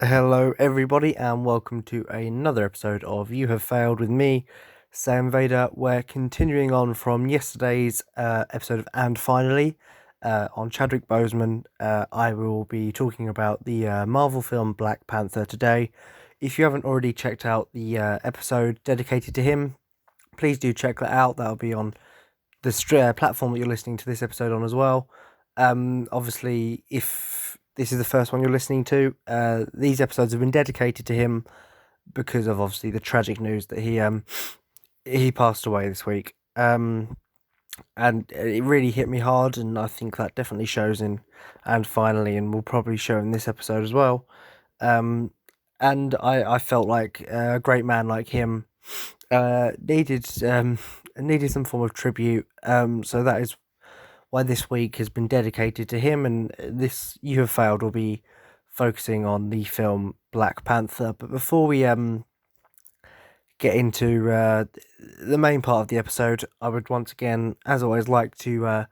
Hello, everybody, and welcome to another episode of You Have Failed with me, Sam Vader. We're continuing on from yesterday's episode of And Finally on Chadwick Boseman. I will be talking about the Marvel film Black Panther today. If you haven't already checked out the episode dedicated to him, please do check that out. That'll be on the platform that you're listening to this episode on as well. Obviously, if this is the first one you're listening to, these episodes have been dedicated to him because of obviously the tragic news that he passed away this week. And it really hit me hard, and I think that definitely shows in And Finally, and will probably show in this episode as well. Um, and I felt like a great man like him needed some form of tribute. So that is why this week has been dedicated to him, and this You Have Failed will be focusing on the film Black Panther. But before we get into the main part of the episode, I would once again, as always, like to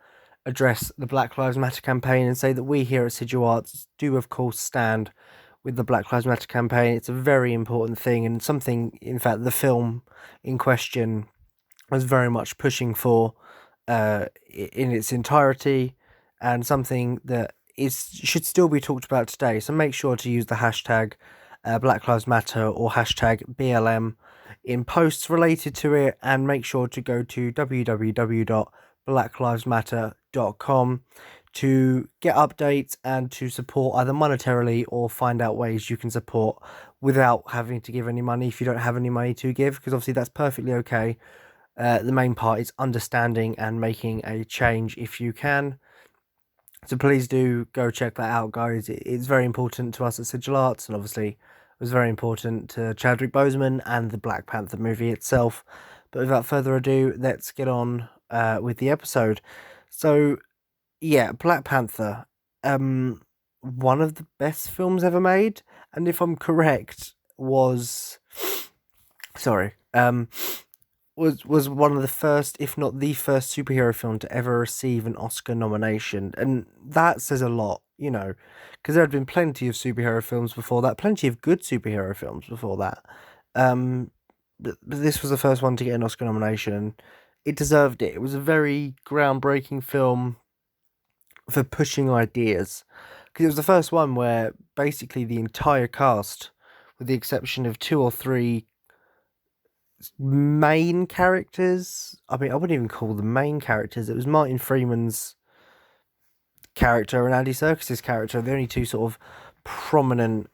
address the Black Lives Matter campaign and say that we here at Sigil Arts do, of course, stand with the Black Lives Matter campaign. It's a very important thing, and something, in fact, the film in question was very much pushing for in its entirety, and something that is should still be talked about today. So make sure to use the hashtag Black Lives Matter or hashtag BLM in posts related to it, and make sure to go to www.blacklivesmatter.com to get updates and to support either monetarily or find out ways you can support without having to give any money if you don't have any money to give, because obviously that's perfectly okay. The main part is understanding and making a change if you can. So please do go check that out, guys. It's very important to us at Sigil Arts, and obviously it was very important to Chadwick Boseman and the Black Panther movie itself. But without further ado, let's get on with the episode. So yeah, Black Panther, one of the best films ever made, and if I'm correct, was sorry, was one of the first, if not the first, superhero film to ever receive an Oscar nomination, and that says a lot, because there had been plenty of superhero films before that, plenty of good superhero films before that. Um, but this was the first one to get an Oscar nomination, and it deserved it. It was a very groundbreaking film for pushing ideas, because it was the first one where basically the entire cast, with the exception of two or three main characters. I mean, I wouldn't even call them main characters. It was Martin Freeman's character and Andy Serkis's character, the only two sort of prominent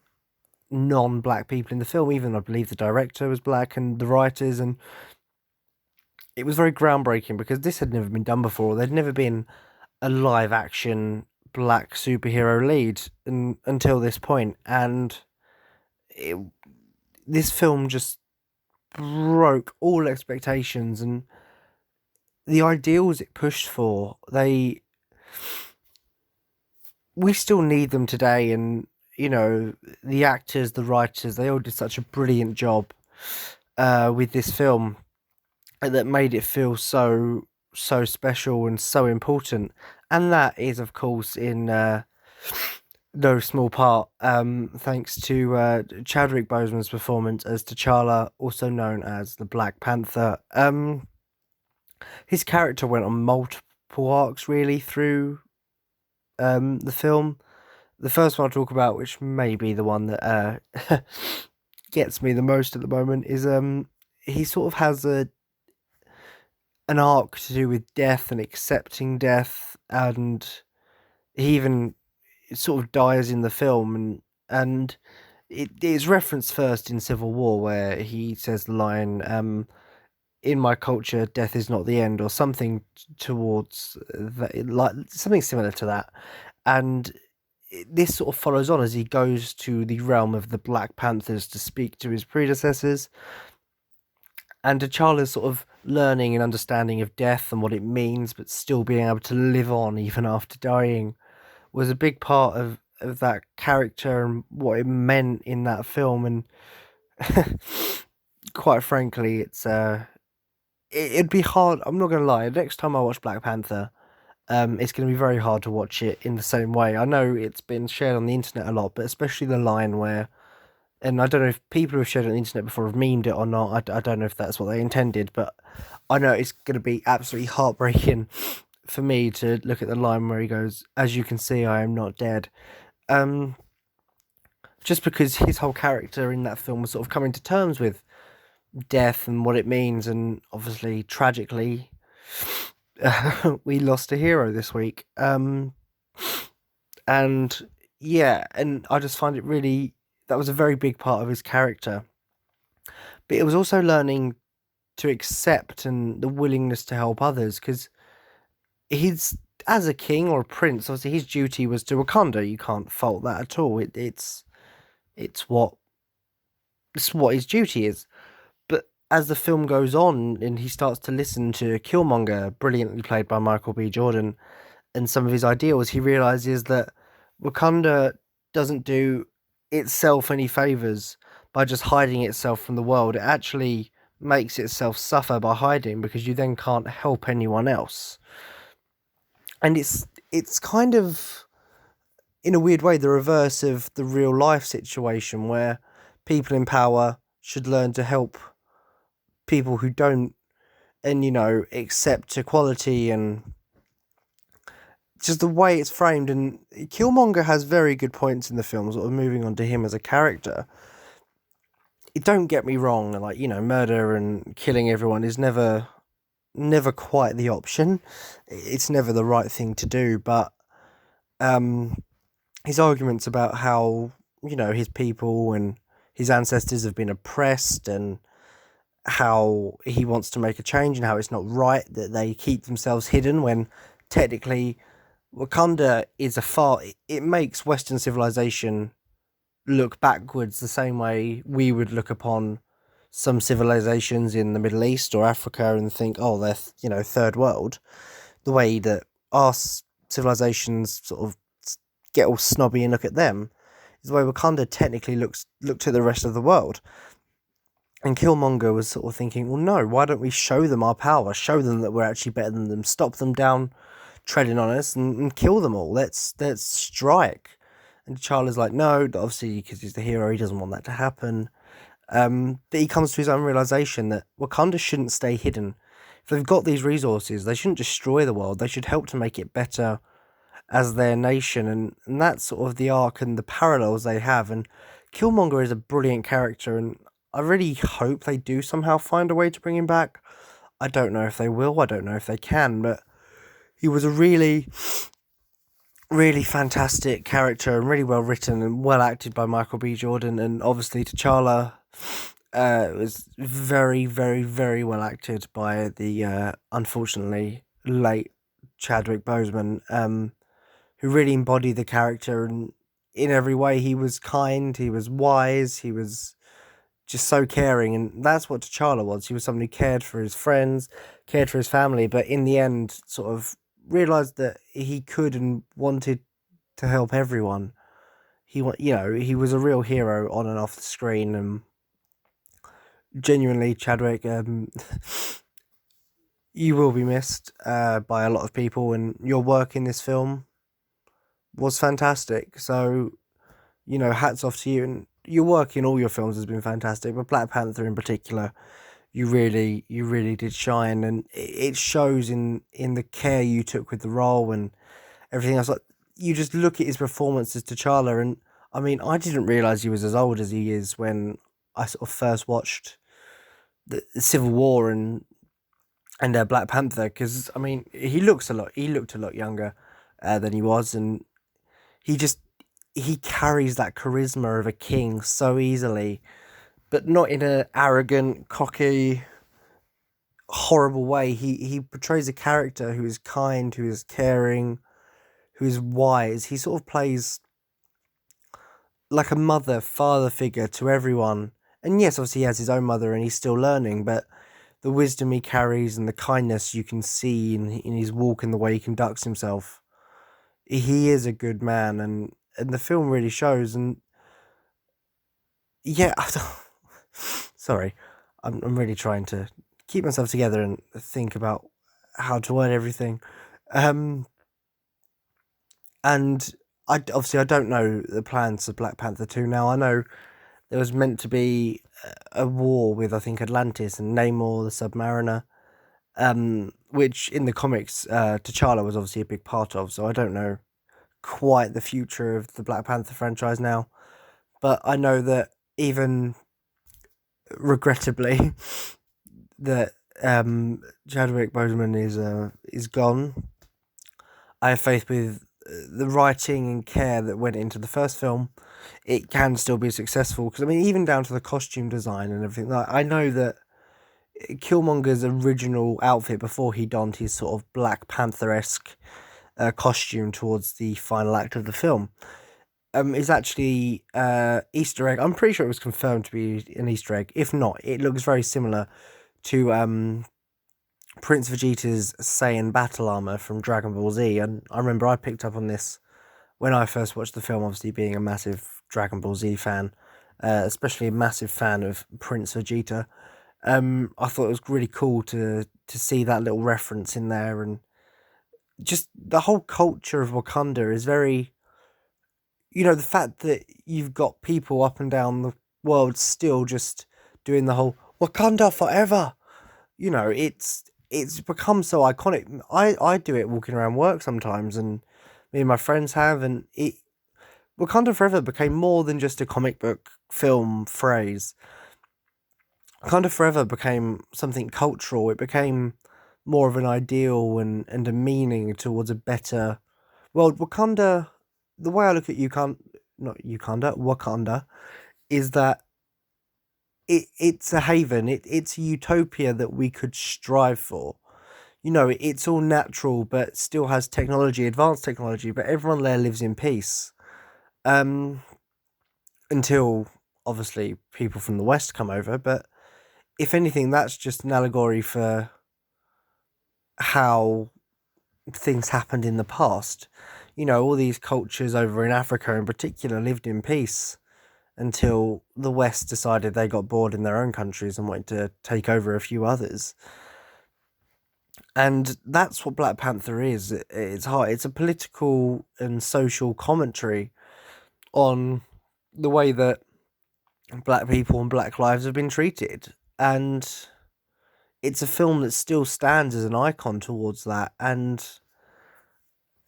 non-black people in the film. Even I believe the director was black and the writers, and it was very groundbreaking because this had never been done before. There'd never been a live-action black superhero lead until this point, and it, this film just broke all expectations, and the ideals it pushed for, we still need them today. And the actors, the writers, they all did such a brilliant job with this film, that made it feel so special and so important. And that is, of course, in no small part thanks to Chadwick Boseman's performance as T'Challa, also known as the Black Panther. His character went on multiple arcs really through the film. The first one I'll talk about, which may be the one that gets me the most at the moment, is he sort of has an arc to do with death and accepting death, and he even sort of dies in the film, and it is referenced first in Civil War, where he says the line, "In my culture, death is not the end," or something towards that, like something similar to that. And this sort of follows on as he goes to the realm of the Black Panthers to speak to his predecessors, and T'Challa's sort of learning and understanding of death and what it means, but still being able to live on even after dying, was a big part of that character and what it meant in that film. And quite frankly, it'd be hard. I'm not gonna lie. Next time I watch Black Panther, it's gonna be very hard to watch it in the same way. I know it's been shared on the internet a lot, but especially the line where And I don't know if people who've shared it on the internet before have memed it or not. I don't know if that's what they intended, but I know it's going to be absolutely heartbreaking for me to look at the line where he goes, "As you can see, I am not dead." Um, just because his whole character in that film was sort of coming to terms with death and what it means, and obviously, tragically, we lost a hero this week. And yeah, and I just find it really that was a very big part of his character, but it was also learning to accept and the willingness to help others because he's as a king or a prince, obviously his duty was to Wakanda. You can't fault that at all. It's what it's what his duty is. But as the film goes on and he starts to listen to Killmonger, brilliantly played by Michael B. Jordan, and some of his ideals, he realizes that Wakanda doesn't do itself any favors by just hiding itself from the world. It actually makes itself suffer by hiding because you then can't help anyone else. And it's kind of in a weird way the reverse of the real life situation where people in power should learn to help people who don't and accept equality and just the way it's framed. And Killmonger has very good points in the film, sort of moving on to him as a character. Don't get me wrong, like, murder and killing everyone is never quite the option. It's never the right thing to do, but um his arguments about how, his people and his ancestors have been oppressed, and how he wants to make a change, and how it's not right that they keep themselves hidden when technically Wakanda is it makes Western civilization look backwards the same way we would look upon some civilizations in the Middle East or Africa and think, oh, they're, third world. The way that our civilizations sort of get all snobby and look at them is the way Wakanda technically looked at the rest of the world. And Killmonger was sort of thinking, well, no, why don't we show them our power? Show them that we're actually better than them. Stop them down treading on us and kill them all. Let's strike. And T'Challa's like, no, obviously because he's the hero, he doesn't want that to happen. But he comes to his own realization that Wakanda shouldn't stay hidden. If they've got these resources, they shouldn't destroy the world. They should help to make it better as their nation. And that's sort of the arc and the parallels they have. And Killmonger is a brilliant character, and I really hope they do somehow find a way to bring him back. I don't know if they will. I don't know if they can, but he was a really, really fantastic character and really well written and well acted by Michael B. Jordan. And obviously T'Challa was very, very, very well acted by the unfortunately late Chadwick Boseman, who really embodied the character. And in every way, he was kind, he was wise, he was just so caring, and that's what T'Challa was. He was someone who cared for his friends, cared for his family, but in the end, sort of realized that he could and wanted to help everyone. He was a real hero on and off the screen, and genuinely, Chadwick, you will be missed by a lot of people, and your work in this film was fantastic. So, hats off to you, and your work in all your films has been fantastic, but Black Panther in particular, you really did shine, and it shows in the care you took with the role and everything else. Like, you just look at his performance as T'Challa, and I mean, I didn't realize he was as old as he is when I sort of first watched the Civil War and Black Panther, because I mean, he looked a lot younger than he was, and he just he carries that charisma of a king so easily, but not in an arrogant, cocky, horrible way. He portrays a character who is kind, who is caring, who is wise. He sort of plays like a father figure to everyone. And yes, obviously he has his own mother and he's still learning, but the wisdom he carries and the kindness you can see in his walk and the way he conducts himself, he is a good man, and the film really shows. And yeah, sorry, I'm really trying to keep myself together and think about how to word everything. Um, and I obviously I don't know the plans of Black Panther 2 now. I know there was meant to be a war with, I think, Atlantis and Namor the Submariner, which in the comics, T'Challa was obviously a big part of. So I don't know quite the future of the Black Panther franchise now, but I know that even regrettably, that Chadwick Boseman is gone. I have faith with the writing and care that went into the first film. It can still be successful because I mean, even down to the costume design and everything. Like I know that Killmonger's original outfit before he donned his sort of Black Panther esque costume towards the final act of the film is actually Easter egg. I'm pretty sure it was confirmed to be an Easter egg. If not, it looks very similar to Prince Vegeta's Saiyan battle armor from Dragon Ball Z. And I remember I picked up on this when I first watched the film, obviously being a massive Dragon Ball Z fan, especially a massive fan of Prince Vegeta. I thought it was really cool to see that little reference in there, and just the whole culture of Wakanda is very, the fact that you've got people up and down the world still just doing the whole Wakanda forever. It's become so iconic. I do it walking around work sometimes, and me and my friends have, and it Wakanda Forever became more than just a comic book film phrase. Wakanda Forever became something cultural. It became more of an ideal and a meaning towards a better world. Wakanda, the way I look at Wakanda, is that it's a haven. It's a utopia that we could strive for. It's all natural, but still has technology, advanced technology. But everyone there lives in peace. Um, until obviously people from the West come over. But if anything, that's just an allegory for how things happened in the past. All these cultures over in Africa in particular lived in peace until the West decided they got bored in their own countries and wanted to take over a few others. And that's what Black Panther is. It's hard. It's a political and social commentary on the way that black people and black lives have been treated. And it's a film that still stands as an icon towards that. And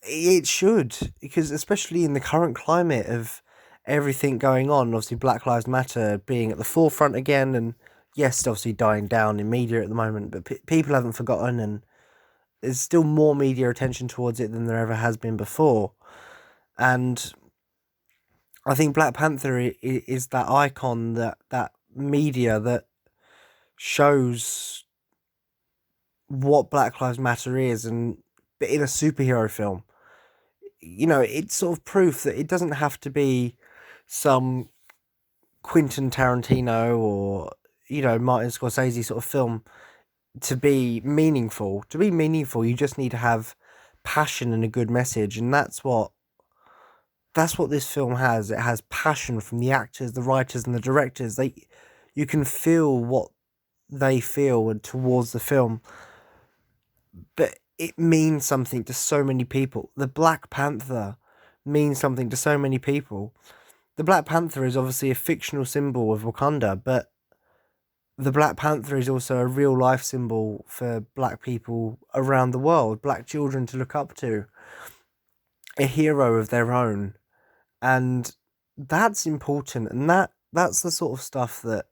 it should, because especially in the current climate of everything going on, obviously Black Lives Matter being at the forefront again, and yes, obviously dying down in media at the moment, but people haven't forgotten, and there's still more media attention towards it than there ever has been before. And I think Black Panther is that icon, that media that shows what Black Lives Matter is, and but in a superhero film. It's sort of proof that it doesn't have to be some Quentin Tarantino or Martin Scorsese sort of film to be meaningful. To be meaningful, you just need to have passion and a good message, and that's what this film has. It has passion from the actors, the writers, and the directors. You can feel what they feel towards the film, but it means something to so many people. The Black Panther means something to so many people. The Black Panther is obviously a fictional symbol of Wakanda, but the Black Panther is also a real life symbol for black people around the world, black children to look up to, a hero of their own. And that's important, and that's the sort of stuff that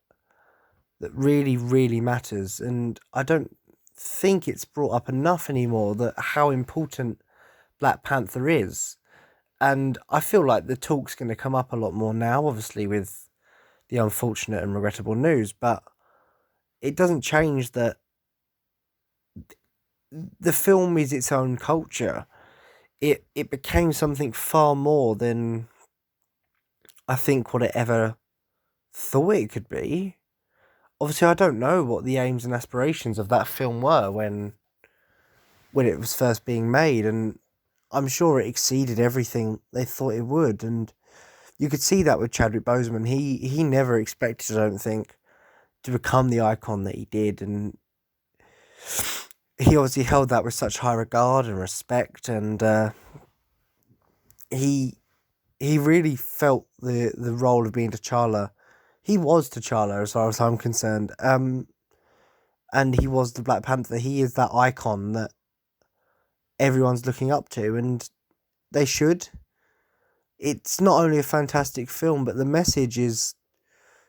really, really matters. And I don't think it's brought up enough anymore that how important Black Panther is. And I feel like the talk's going to come up a lot more now, obviously, with the unfortunate and regrettable news, but it doesn't change that the film is its own culture. It became something far more than I think what it ever thought it could be. Obviously, I don't know what the aims and aspirations of that film were when it was first being made, and I'm sure it exceeded everything they thought it would. And you could see that with Chadwick Boseman. He never expected, I don't think, to become the icon that he did, and he obviously held that with such high regard and respect, and he really felt the role of being T'Challa. he was T'Challa as far as I'm concerned. And he was the Black Panther. He is that icon that everyone's looking up to, and they should. It's not only a fantastic film, but the message is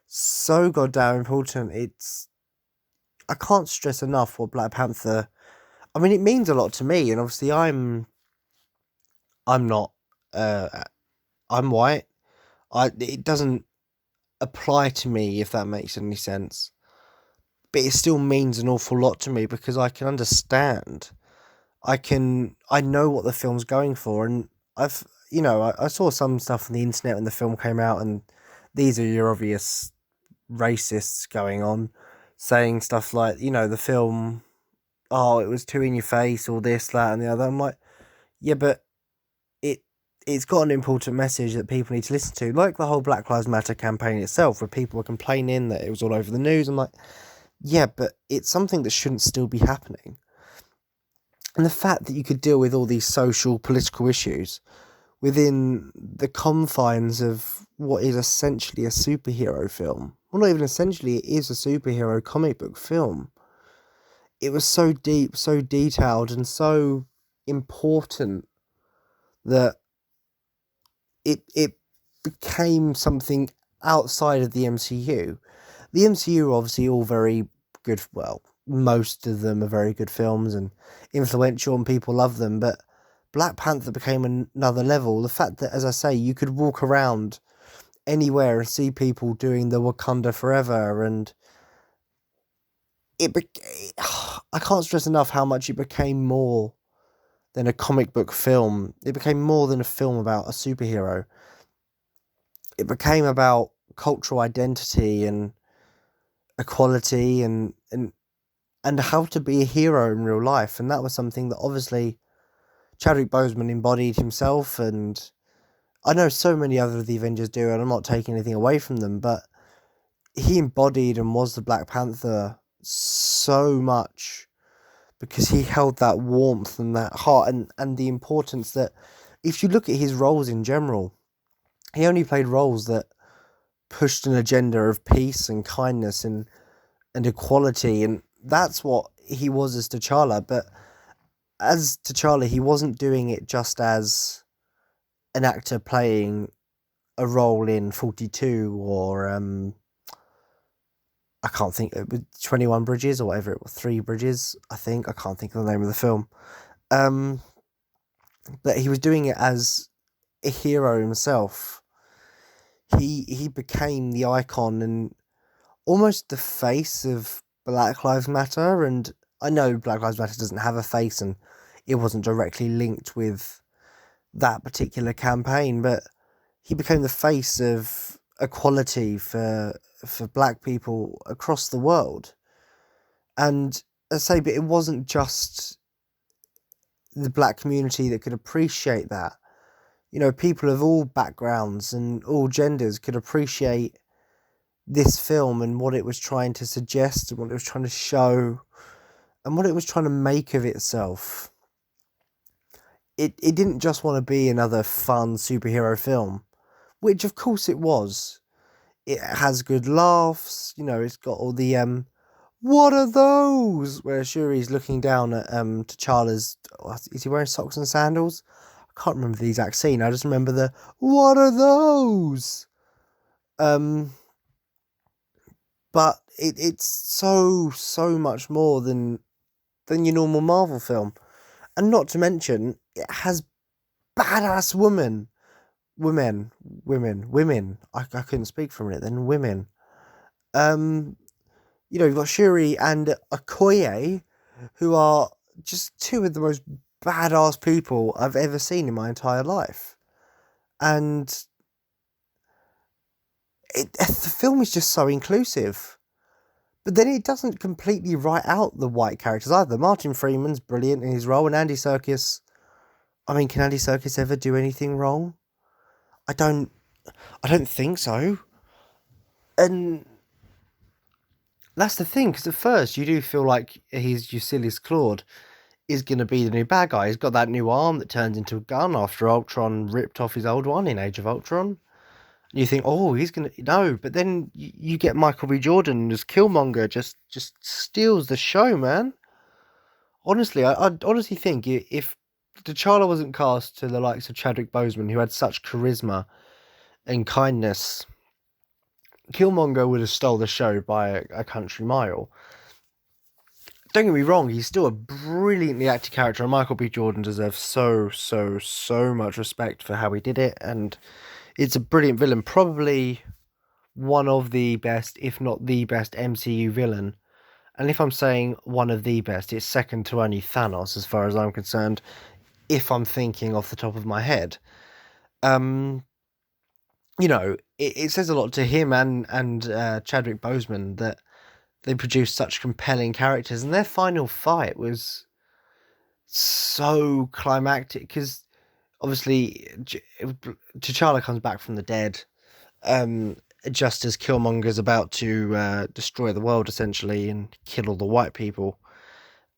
so goddamn important. I can't stress enough what Black Panther. I mean, it means a lot to me, and obviously, I'm not. I'm white. It doesn't apply to me if that makes any sense, but it still means an awful lot to me because I can understand. I know what the film's going for, and I saw some stuff on the internet when the film came out, and these are your obvious racists going on, saying stuff like, the film, oh, it was too in your face, or this, that, and the other. I'm like, yeah, but it it's got an important message that people need to listen to, like the whole Black Lives Matter campaign itself, where people were complaining that it was all over the news. I'm like, yeah, but it's something that shouldn't still be happening. And the fact that you could deal with all these social, political issues within the confines of what is essentially a superhero film. Well, not even essentially, it is a superhero comic book film. It was so deep, so detailed, and so important that it became something outside of the MCU. The MCU are obviously all very good. Well, most of them are very good films and influential, and people love them. But Black Panther became another level. The fact that, as I say, you could walk around anywhere and see people doing the Wakanda Forever, and it. I can't stress enough how much it became more than a comic book film. It became more than a film about a superhero. It became about cultural identity and equality and how to be a hero in real life. And that was something that obviously Chadwick Boseman embodied himself, and I know so many other of the Avengers do, and I'm not taking anything away from them, but he embodied and was the Black Panther so much because he held that warmth and that heart and the importance that, if you look at his roles in general, he only played roles that pushed an agenda of peace and kindness and equality, and that's what he was as T'Challa. But as T'Challa, he wasn't doing it just as an actor playing a role in 42 or I can't think, 21 Bridges or whatever it was, 3 Bridges, I think. I can't think of the name of the film. Um, but he was doing it as a hero himself. He became the icon and almost the face of Black Lives Matter. And I know Black Lives Matter doesn't have a face and it wasn't directly linked with that particular campaign, but he became the face of equality for black people across the world. And I say, but it wasn't just the black community that could appreciate that. People of all backgrounds and all genders could appreciate this film and what it was trying to suggest and what it was trying to show and what it was trying to make of itself. It didn't just want to be another fun superhero film, which of course it was. It has good laughs, it's got all the what are those? Where Shuri's looking down at T'Challa's, is he wearing socks and sandals? I can't remember the exact scene. I just remember the what are those? But it's so much more than your normal Marvel film. And not to mention, it has badass women. I couldn't speak for a minute then. Women. You've got Shuri and Okoye, who are just two of the most badass people I've ever seen in my entire life. And the film is just so inclusive. But then it doesn't completely write out the white characters either. Martin Freeman's brilliant in his role, and Andy Serkis. I mean, can Andy Serkis ever do anything wrong? I don't think so. And that's the thing, because at first you do feel like he's Ulysses Claude is going to be the new bad guy. He's got that new arm that turns into a gun after Ultron ripped off his old one in Age of Ultron. You think, oh, he's gonna no, but then you get Michael B. Jordan as Killmonger, just steals the show, man. Honestly, I honestly think if T'Challa wasn't cast to the likes of Chadwick Boseman, who had such charisma and kindness, Killmonger would have stole the show by a country mile. Don't get me wrong, he's still a brilliantly acted character, and Michael B. Jordan deserves so much respect for how he did it, and it's a brilliant villain, probably one of the best, if not the best, MCU villain. And if I'm saying one of the best, it's second to only Thanos, as far as I'm concerned, if I'm thinking off the top of my head. Um, it says a lot to him and Chadwick Boseman that they produced such compelling characters, and their final fight was so climactic because obviously T'Challa comes back from the dead, um, just as Killmonger's about to destroy the world essentially and kill all the white people,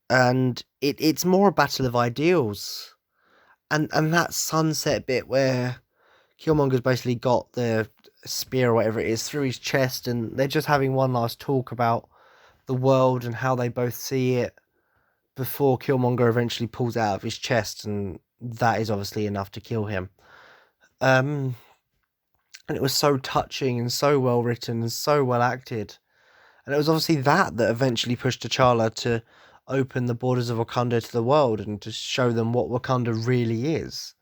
and it's more a battle of ideals, and that sunset bit where Killmonger's basically got the spear or whatever it is through his chest, and they're just having one last talk about the world and how they both see it before Killmonger eventually pulls out of his chest, and that is obviously enough to kill him. Um, and it was so touching and so well written and so well acted. And it was obviously that eventually pushed T'Challa to open the borders of Wakanda to the world and to show them what Wakanda really is.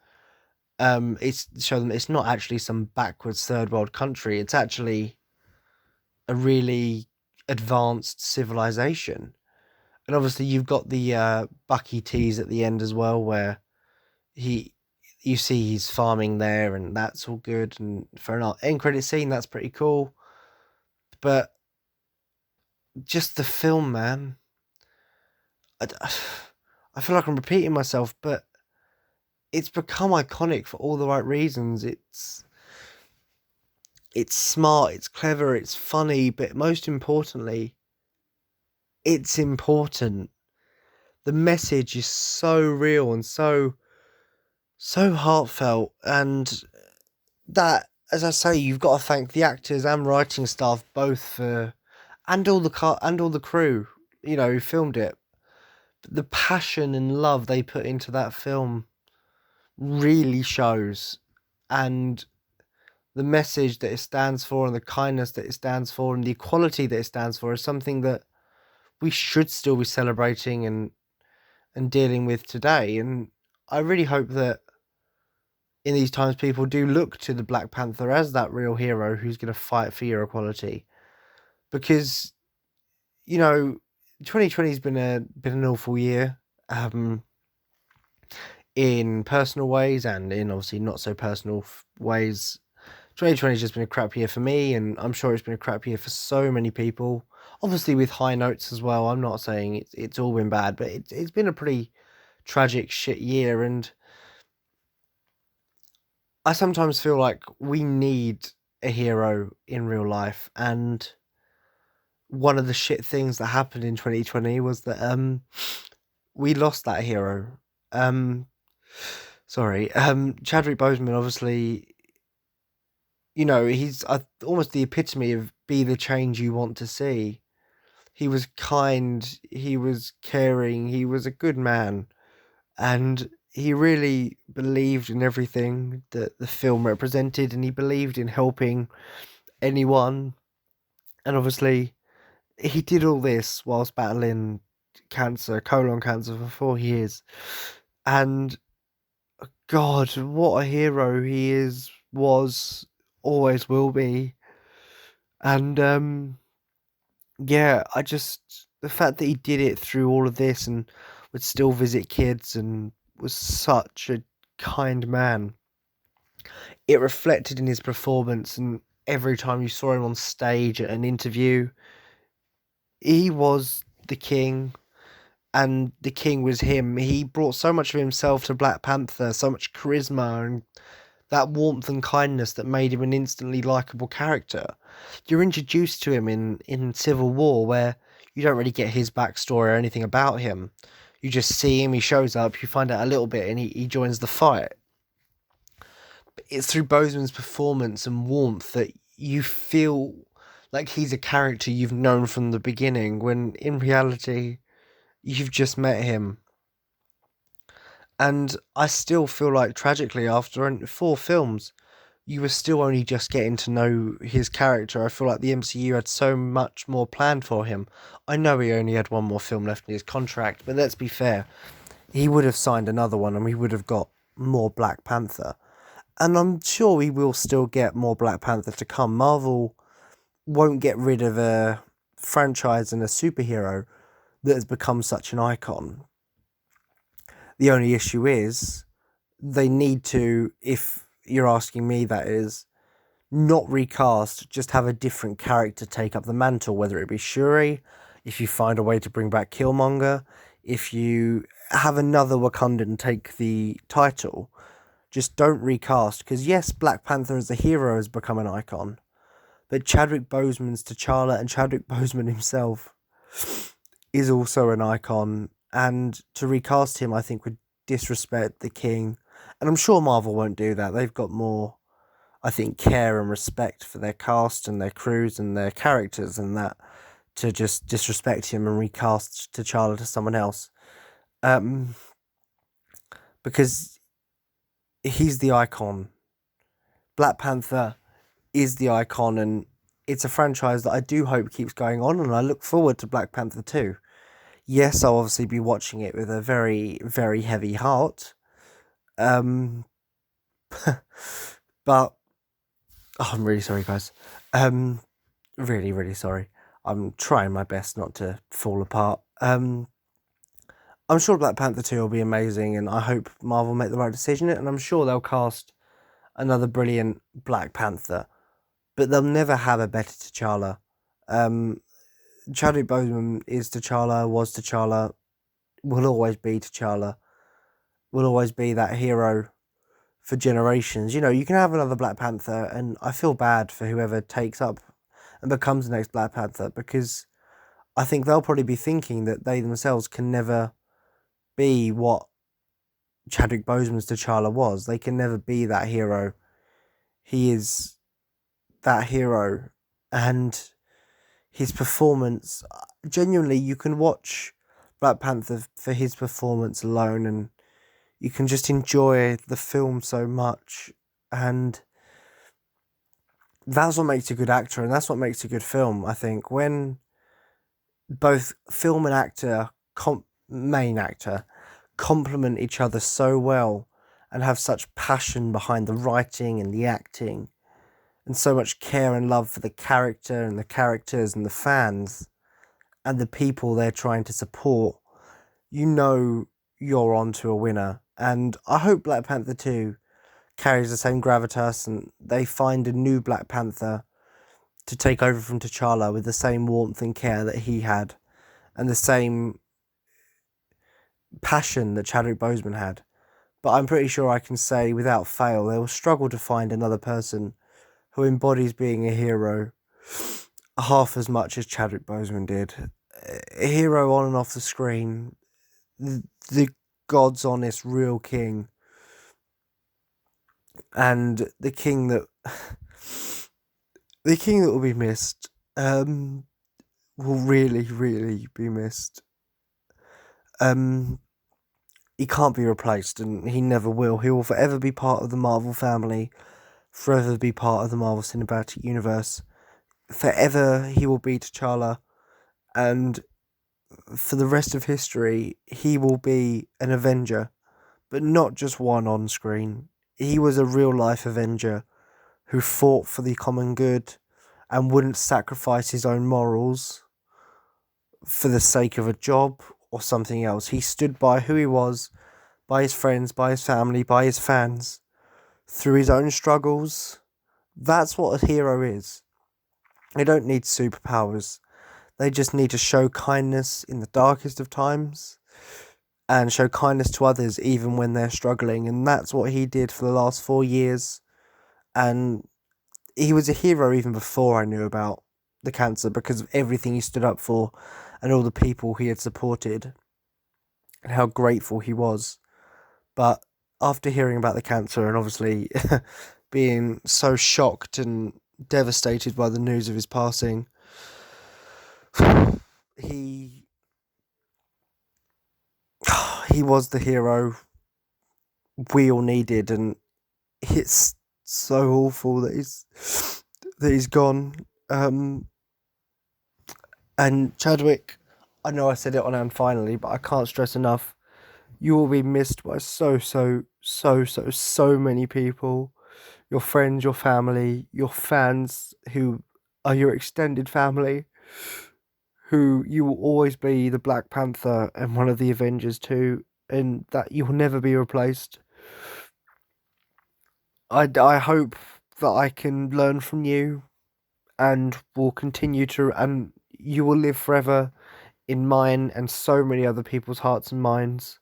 It's show them it's not actually some backwards third world country. It's actually a really advanced civilization. And obviously you've got the Bucky tease at the end as well, where he you see he's farming there, and that's all good. And for an end credit scene, that's pretty cool. But just the film, man, I, I feel like I'm repeating myself, but it's become iconic for all the right reasons. It's smart, it's clever, it's funny, but most importantly, it's important. The message is so real and so heartfelt, and that, as I say, you've got to thank the actors and writing staff both for, and all the crew, who filmed it. The passion and love they put into that film really shows, and the message that it stands for, and the kindness that it stands for, and the equality that it stands for is something that we should still be celebrating and dealing with today. And I really hope that in these times people do look to the Black Panther as that real hero who's going to fight for your equality, because 2020 has been an awful year, um, in personal ways and in obviously not so personal ways. 2020 has just been a crap year for me, and I'm sure it's been a crap year for so many people. Obviously, with high notes as well. I'm not saying it's all been bad, but it's been a pretty tragic shit year, and I sometimes feel like we need a hero in real life. And one of the shit things that happened in 2020 was that we lost that hero. Um, sorry, Chadwick Boseman, obviously, he's almost the epitome of be the change you want to see. He was kind, he was caring, he was a good man, and he really believed in everything that the film represented, and he believed in helping anyone. And obviously, he did all this whilst battling cancer, colon cancer, for 4 years. And God, what a hero he is, was, always will be. And yeah, the fact that he did it through all of this and would still visit kids and was such a kind man. It reflected in his performance, and every time you saw him on stage at an interview, he was the king, and the king was him. He brought so much of himself to Black Panther, so much charisma and that warmth and kindness that made him an instantly likable character. You're introduced to him in Civil War, where you don't really get his backstory or anything about him. You just see him, he shows up, you find out a little bit, and he joins the fight. it's through Boseman's performance and warmth that you feel like he's a character you've known from the beginning, when in reality, you've just met him. And I still feel like, tragically, after only 4 films, you were still only just getting to know his character. I feel like the MCU had so much more planned for him. I know he only had one more film left in his contract, but let's be fair, he would have signed another one and we would have got more Black Panther. And I'm sure we will still get more Black Panther to come. Marvel won't get rid of a franchise and a superhero that has become such an icon. The only issue is they need to, if you're asking me, that is, not recast, just have a different character take up the mantle, whether it be Shuri, if you find a way to bring back Killmonger, if you have another Wakandan take the title. Just don't recast, because yes, Black Panther as a hero has become an icon, but Chadwick Boseman's T'Challa and Chadwick Boseman himself is also an icon, and to recast him, I think, would disrespect the king. And I'm sure Marvel won't do that. They've got more, I think, care and respect for their cast and their crews and their characters than that, to just disrespect him and recast T'Challa to someone else. Um, because he's the icon. Black Panther is the icon, and it's a franchise that I do hope keeps going on, and I look forward to Black Panther 2. Yes, I'll obviously be watching it with a very, very heavy heart. Um, but oh, I'm really sorry, guys. Really, really sorry. I'm trying my best not to fall apart. I'm sure Black Panther 2 will be amazing, and I hope Marvel make the right decision, and I'm sure they'll cast another brilliant Black Panther, but they'll never have a better T'Challa. Um, Chadwick Boseman is T'Challa, was T'Challa, will always be T'Challa, will always be that hero for generations. You know, you can have another Black Panther, and I feel bad for whoever takes up and becomes the next Black Panther, because I think they'll probably be thinking that they themselves can never be what Chadwick Boseman's T'Challa was. They can never be that hero. He is that hero, and his performance, genuinely, you can watch Black Panther for his performance alone, and you can just enjoy the film so much. And that's what makes a good actor, and that's what makes a good film, I think, when both film and main actor, complement each other so well and have such passion behind the writing and the acting, and so much care and love for the character and the characters and the fans and the people they're trying to support. You know you're on to a winner. And I hope Black Panther 2 carries the same gravitas, and they find a new Black Panther to take over from T'Challa with the same warmth and care that he had, and the same passion that Chadwick Boseman had. But I'm pretty sure I can say without fail they will struggle to find another person who embodies being a hero half as much as Chadwick Boseman did. A hero on and off the screen, the God's honest real king, and the king that will be missed. Will really, really be missed. He can't be replaced, and he never will. He will forever be part of the Marvel family, forever be part of the Marvel Cinematic Universe. Forever he will be T'Challa, and for the rest of history, he will be an Avenger, but not just one on screen. He was a real life Avenger who fought for the common good and wouldn't sacrifice his own morals for the sake of a job or something else. He stood by who he was, by his friends, by his family, by his fans, through his own struggles. That's what a hero is. They don't need superpowers. They just need to show kindness in the darkest of times and show kindness to others even when they're struggling. And that's what he did for the last 4 years. And he was a hero even before I knew about the cancer, because of everything he stood up for and all the people he had supported and how grateful he was. But after hearing about the cancer and obviously being so shocked and devastated by the news of his passing, he he was the hero we all needed, and it's so awful that he's gone. Um, and Chadwick, I know I said it on and finally, but I can't stress enough. You will be missed by so many people. Your friends, your family, your fans who are your extended family, who you will always be the Black Panther and one of the Avengers too, and that you will never be replaced. I hope that I can learn from you and will continue to, and you will live forever in mine and so many other people's hearts and minds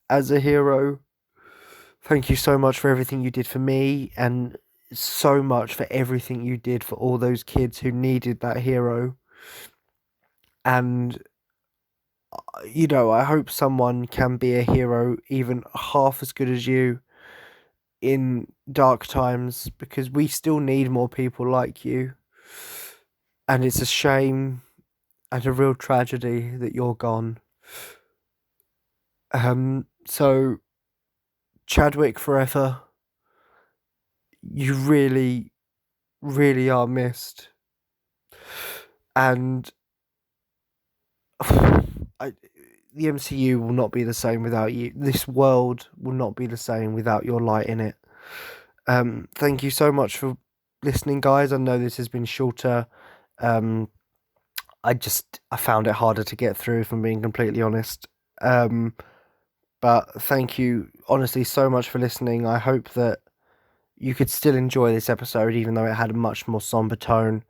as a hero. Thank you so much for everything you did for me, and so much for everything you did for all those kids who needed that hero. And, I hope someone can be a hero even half as good as you in dark times, because we still need more people like you. And it's a shame and a real tragedy that you're gone. So Chadwick forever, you really, really are missed. And I, the MCU will not be the same without you. This world will not be the same without your light in it. Thank you so much for listening, guys. I know this has been shorter. Um, I found it harder to get through, if I'm being completely honest. Um, but thank you, honestly, so much for listening. I hope that you could still enjoy this episode, even though it had a much more somber tone.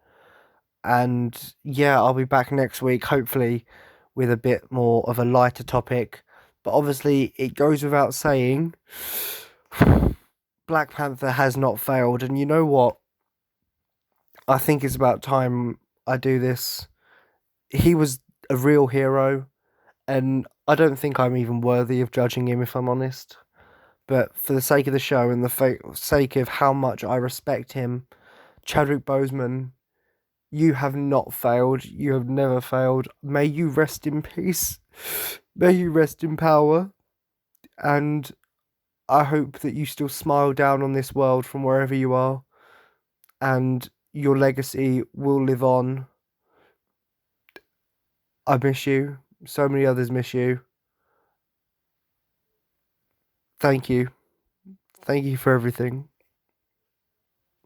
And yeah, I'll be back next week, hopefully, with a bit more of a lighter topic. But obviously, it goes without saying, Black Panther has not failed. And you know what? I think it's about time I do this. He was a real hero, and I don't think I'm even worthy of judging him, if I'm honest. But for the sake of the show and the sake of how much I respect him, Chadwick Boseman, you have not failed. You have never failed. May you rest in peace. May you rest in power. And I hope that you still smile down on this world from wherever you are. And your legacy will live on. I miss you. So many others miss you. Thank you. Thank you for everything.